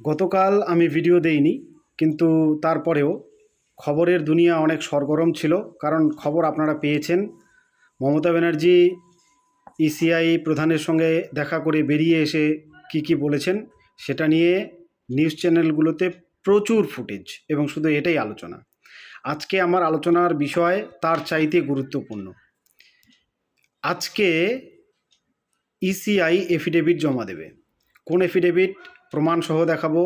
গতকাল আমি ভিডিও দেইনি, কিন্তু তারপরেও খবরের দুনিয়া অনেক সরগরম ছিল। কারণ খবর আপনারা পেয়েছেন, মমতা ব্যানার্জি ইসিআই প্রধানের সঙ্গে দেখা করে বেরিয়ে এসে কি বলেছেন সেটা নিয়ে নিউজ চ্যানেলগুলোতে প্রচুর ফুটেজ, এবং শুধু এটাই আলোচনা। আজকে আমার আলোচনার বিষয় তার চাইতে গুরুত্বপূর্ণ। আজকে ইসিআই এফিডেভিট জমা দেবে। কোন এফিডেভিট? প্রমাণসহ দেখাবো।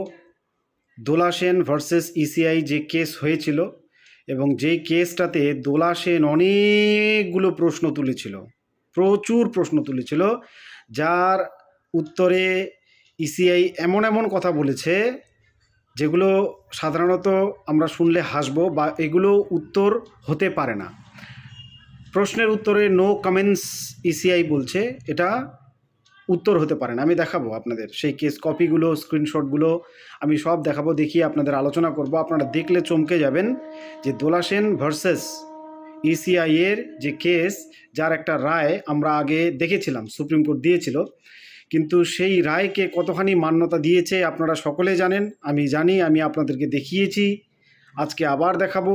দোলা সেন ভার্সেস ইসিআই যে কেস হয়েছিল, এবং যেই কেসটাতে দোলা সেন অনেকগুলো প্রশ্ন তুলেছিল, প্রচুর প্রশ্ন তুলেছিল, যার উত্তরে ইসিআই এমন এমন কথা বলেছে যেগুলো সাধারণত আমরা শুনলে হাসবো, বা এগুলো উত্তর হতে পারে না। প্রশ্নের উত্তরে নো কমেন্টস ইসিআই বলছে, এটা উত্তর হতে পারে না। আমি দেখাবো আপনাদের সেই কেস কপিগুলো, স্ক্রিনশটগুলো আমি সব দেখাবো, দেখিয়ে আপনাদের আলোচনা করব। আপনারা দেখলে চমকে যাবেন যে দোলা সেন ভার্সেস ইসিআই এর যে কেস, যার একটা রায় আমরা আগে দেখেছিলাম, সুপ্রিম কোর্ট দিয়েছিল, কিন্তু সেই রায়কে কতখানি মান্যতা দিয়েছে আপনারা সকলে জানেন, আমি জানি, আমি আপনাদেরকে দেখিয়েছি, আজকে আবার দেখাবো।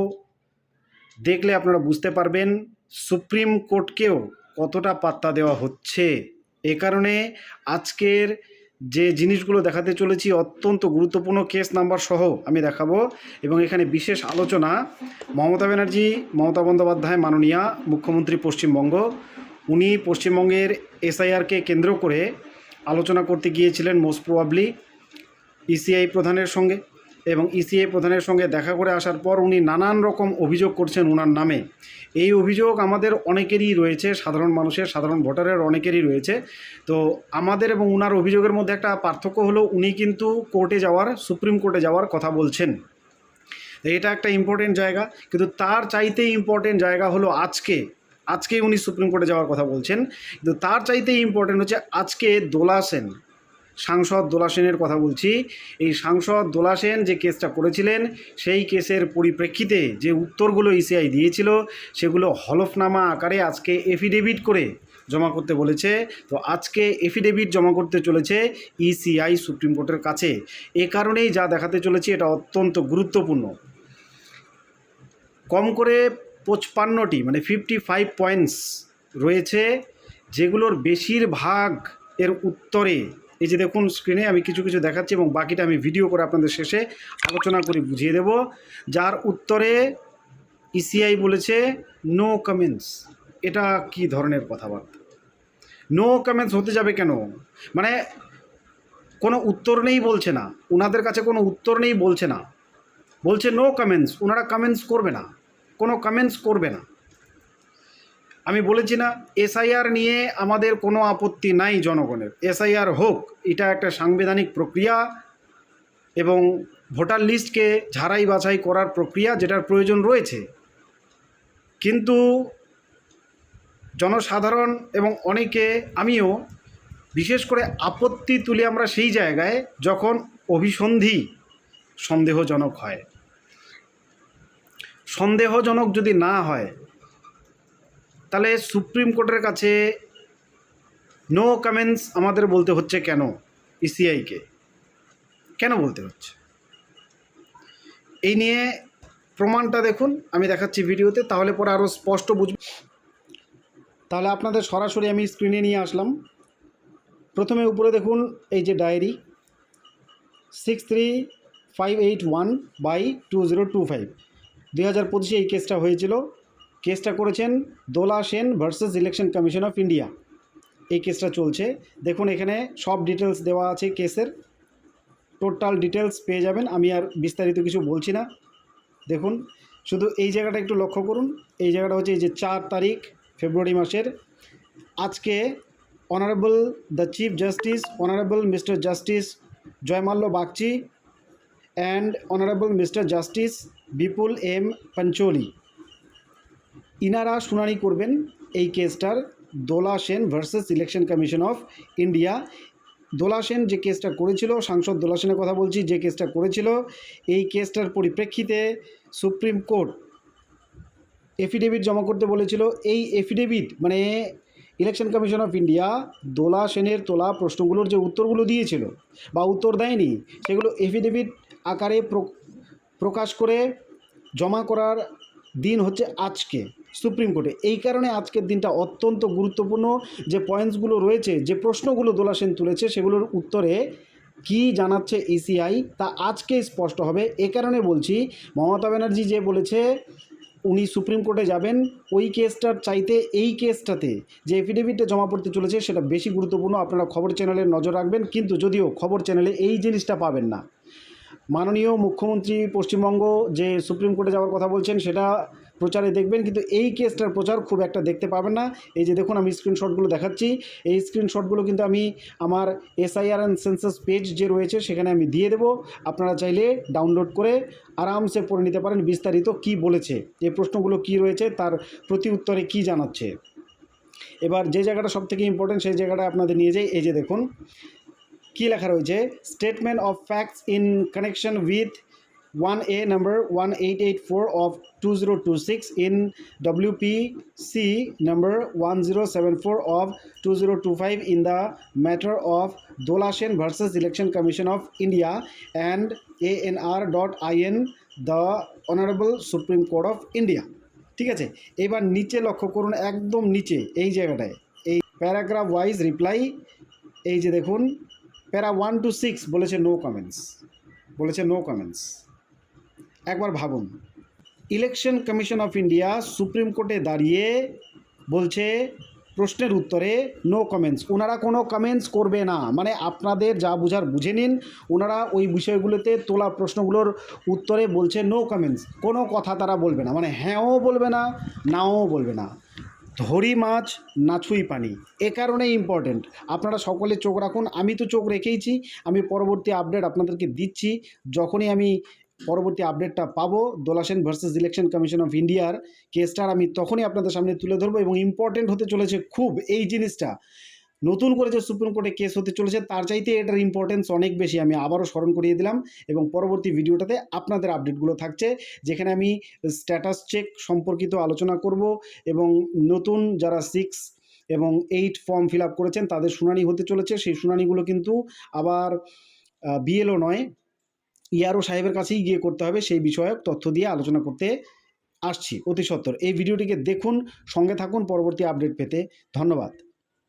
দেখলে আপনারা বুঝতে পারবেন সুপ্রিম কোর্টকেও কতটা পাত্তা দেওয়া হচ্ছে। এ কারণে আজকের যে জিনিসগুলো দেখাতে চলেছি অত্যন্ত গুরুত্বপূর্ণ, কেস নাম্বার সহ আমি দেখাবো। এবং এখানে বিশেষ আলোচনা মমতা বন্দ্যোপাধ্যায়, মাননীয়া মুখ্যমন্ত্রী পশ্চিমবঙ্গ, উনি পশ্চিমবঙ্গের এসআইআরকে কেন্দ্র করে আলোচনা করতে গিয়েছিলেন মোস্ট প্রবাবলি ইসিআই প্রধানের সঙ্গে, এবং ইসিআই প্রধানের সঙ্গে দেখা করে আসার পর উনি নানান রকম অভিযোগ করছেন ওনার নামে। এই অভিযোগ আমাদের অনেকেরই রয়েছে, সাধারণ মানুষের, সাধারণ ভোটারের অনেকেরই রয়েছে। তো আমাদের এবং ওনার অভিযোগের মধ্যে একটা পার্থক্য হলো, উনি কিন্তু সুপ্রিম কোর্টে যাওয়ার কথা বলছেন। এটা একটা ইম্পর্টেন্ট জায়গা, কিন্তু তার চাইতে ইম্পর্টেন্ট জায়গা হলো আজকে উনি সুপ্রিম কোর্টে যাওয়ার কথা বলছেন, কিন্তু তার চাইতে ইম্পর্টেন্ট হচ্ছে আজকে সাংসদ দোলা সেনের কথা বলছি। এই সাংসদ দোলা সেন যে কেসটা করেছিলেন, সেই কেসের পরিপ্রেক্ষিতে যে উত্তরগুলো ইসিআই দিয়েছিল, সেগুলো হলফনামা আকারে আজকে এফিডেভিট করে জমা করতে বলেছে। তো আজকে এফিডেভিট জমা করতে চলেছে ইসিআই সুপ্রিম কোর্টের কাছে। এ কারণেই যা দেখাতে চলেছি এটা অত্যন্ত গুরুত্বপূর্ণ। কম করে 55টি মানে 55 পয়েন্টস রয়েছে, যেগুলোর বেশিরভাগ এর উত্তরে এই যে দেখুন স্ক্রিনে আমি কিছু দেখাচ্ছি, এবং বাকিটা আমি ভিডিও করে আপনাদের শেষে আলোচনা করে বুঝিয়ে দেব। যার উত্তরে ইসিআই বলেছে নো কমেন্টস। এটা কি ধরনের কথাবার্তা? নো কমেন্টস হতে যাবে কেন? মানে কোনো উত্তর নেই বলছে না, ওনাদের কাছে কোনো উত্তর নেই বলছে না, বলছে নো কমেন্টস। ওনারা কমেন্টস করবে না, কোনো কমেন্টস করবে না। আমি বলেছি না, এসআইআর নিয়ে আমাদের কোনো আপত্তি নাই জনগণের, এসআইআর হোক, এটা একটা সাংবিধানিক প্রক্রিয়া এবং ভোটার লিস্টকে ঝাড়াই বাছাই করার প্রক্রিয়া, যেটার প্রয়োজন রয়েছে। কিন্তু জনসাধারণ এবং অনেকে, আমিও বিশেষ করে আপত্তি তুলি আমরা সেই জায়গায় যখন অভিসন্ধি সন্দেহজনক হয়। সন্দেহজনক যদি না হয়, তাহলে সুপ্রিম কোর্টের কাছে নো কমেন্টস আমাদের বলতে হচ্ছে কেন? ইসিআইকে কেন বলতে হচ্ছে? এই নিয়ে প্রমাণটা দেখুন, আমি দেখাচ্ছি ভিডিওতে, তাহলে পরে আরও স্পষ্ট বুঝব। তাহলে আপনাদের সরাসরি আমি স্ক্রিনে নিয়ে আসলাম। প্রথমে উপরে দেখুন এই যে ডায়েরি 63581/2025, 2025 এই কেসটা হয়েছিল। কেসটা করেছেন Dola Sen versus election commission of India. এই কেসটা চলছে। দেখুন এখানে সব ডিটেলস দেওয়া আছে, কেসের টোটাল ডিটেলস পেয়ে যাবেন। আমি আর বিস্তারিত কিছু বলছি না। দেখুন শুধু এই জায়গাটা একটু লক্ষ্য করুন। এই জায়গাটা হচ্ছে এই যে 4 তারিখ ফেব্রুয়ারি মাসের। আজকে honourable the chief justice, honourable mister justice Joymalya Bagchi and honourable mister justice Bipul M Pancholi, ইনারা শুনানি করবেন এই কেসটার, Dola Sen versus election commission of India. Dola Sen যে কেসটা করেছিল, সাংসদ দোলা সেনের কথা বলছি, যে কেসটা করেছিল, এই কেসটার পরিপ্রেক্ষিতে সুপ্রিম কোর্ট এফিডেভিট জমা করতে বলেছিল। এই এফিডেভিট মানে ইলেকশন কমিশন অফ ইন্ডিয়া দোলা সেনের তোলা প্রশ্নগুলোর যে উত্তরগুলো দিয়েছিল বা উত্তর দেয়নি সেগুলো এফিডেভিট আকারে প্রকাশ করে জমা করার দিন হচ্ছে আজকে সুপ্রিম কোর্টে। এই কারণে আজকের দিনটা অত্যন্ত গুরুত্বপূর্ণ। যে পয়েন্টসগুলো রয়েছে, যে প্রশ্নগুলো দোলা সেন তুলেছে সেগুলোর উত্তরে কি জানাচ্ছে ইসিআই তা আজকে স্পষ্ট হবে। এ কারণে বলছি, মমতা ব্যানার্জি যে বলেছে উনি সুপ্রিম কোর্টে যাবেন, ওই কেসটার চাইতে এই কেসটাতে যে এফিডেভিটে জমা পড়তে চলেছে সেটা বেশি গুরুত্বপূর্ণ। আপনারা খবর চ্যানেলে নজর রাখবেন, কিন্তু যদিও খবর চ্যানেলে এই জিনিসটা পাবেন না। মাননীয় মুখ্যমন্ত্রী পশ্চিমবঙ্গ যে সুপ্রিম কোর্টে যাওয়ার কথা বলছেন সেটা প্রচারে দেখবেন, কিন্তু এই কেসটার প্রচার খুব একটা দেখতে পাবেন না। এই যে দেখুন আমি স্ক্রিনশটগুলো দেখাচ্ছি, এই স্ক্রিনশটগুলো কিন্তু আমি আমার এসআইআর অ্যান্ড সেন্সাস পেজ যে রয়েছে সেখানে আমি দিয়ে দেবো। আপনারা চাইলে ডাউনলোড করে আরামসে পড়ে নিতে পারেন বিস্তারিত কি বলেছে, এই প্রশ্নগুলো কি রয়েছে, তার প্রতি উত্তরে কী জানাচ্ছে। এবার যে জায়গাটা সবথেকে ইম্পর্টেন্ট সেই জায়গাটা আপনাদের নিয়ে যাই। এই যে দেখুন কি লেখা রয়েছে, statement of facts in connection with 1A number 1884 of 2026 in WPC number 1074 of 2025 in the matter of Dola Sen versus Election Commission of India and ANR.IN the Honorable Supreme Court of India। ঠিক আছে, এবার নিচে লক্ষ্য করুন, একদম নিচে এই জায়গাটায় এই প্যারাগ্রাফ ওয়াইজ রিপ্লাই। এই যে দেখুন প্যারা 1 to 6 বলেছে নো কমেন্টস, বলেছে নো কমেন্টস। একবার ভাবুন, election commission of India supreme কোর্টে দাঁড়িয়ে বলছে প্রশ্নের উত্তরে নো কমেন্টস। ওনারা কোনো কমেন্টস করবে না, মানে আপনাদের যা বুঝার বুঝে নিন। ওনারা ওই বিষয়গুলোতে তোলা প্রশ্নগুলোর উত্তরে বলছে নো কমেন্টস, কোনো কথা তারা বলবে না, মানে হ্যাঁও বলবে না নাও বলবে না। ধরি মাছ না ছুঁই পানি, এ কারণে ইম্পর্টেন্ট। আপনারা সকলে চোখ রাখুন, আমি তো চোখ রেখেইছি। আমি পরবর্তী আপডেট আপনাদেরকে দিচ্ছি। যখনই আমি পরবর্তী আপডেটটা পাবো Dola Sen versus election commission of ইন্ডিয়ার কেসটার, আমি তখনই আপনাদের সামনে তুলে ধরবো। এবং ইম্পর্টেন্ট হতে চলেছে খুব এই জিনিসটা। নতুন করে যে সুপ্রিম কোর্টে কেস হতে চলেছে তার চাইতে এটার ইম্পর্টেন্স অনেক বেশি, আমি আবারও স্মরণ করিয়ে দিলাম। এবং পরবর্তী ভিডিওটাতে আপনাদের আপডেটগুলো থাকছে, যেখানে আমি স্ট্যাটাস চেক সম্পর্কিত আলোচনা করব এবং নতুন যারা 6 এবং 8 ফর্ম ফিল আপ করেছেন তাদের শুনানি হতে চলেছে। সেই শুনানিগুলো কিন্তু আবার বিএলও নয়, ইআরও সাহেবের কাছেই গিয়ে করতে হবে। সেই বিষয়ক তথ্য দিয়ে আলোচনা করতে আসছি অতি সত্বর। এই ভিডিওটিকে দেখুন, সঙ্গে থাকুন পরবর্তী আপডেট পেতে। ধন্যবাদ।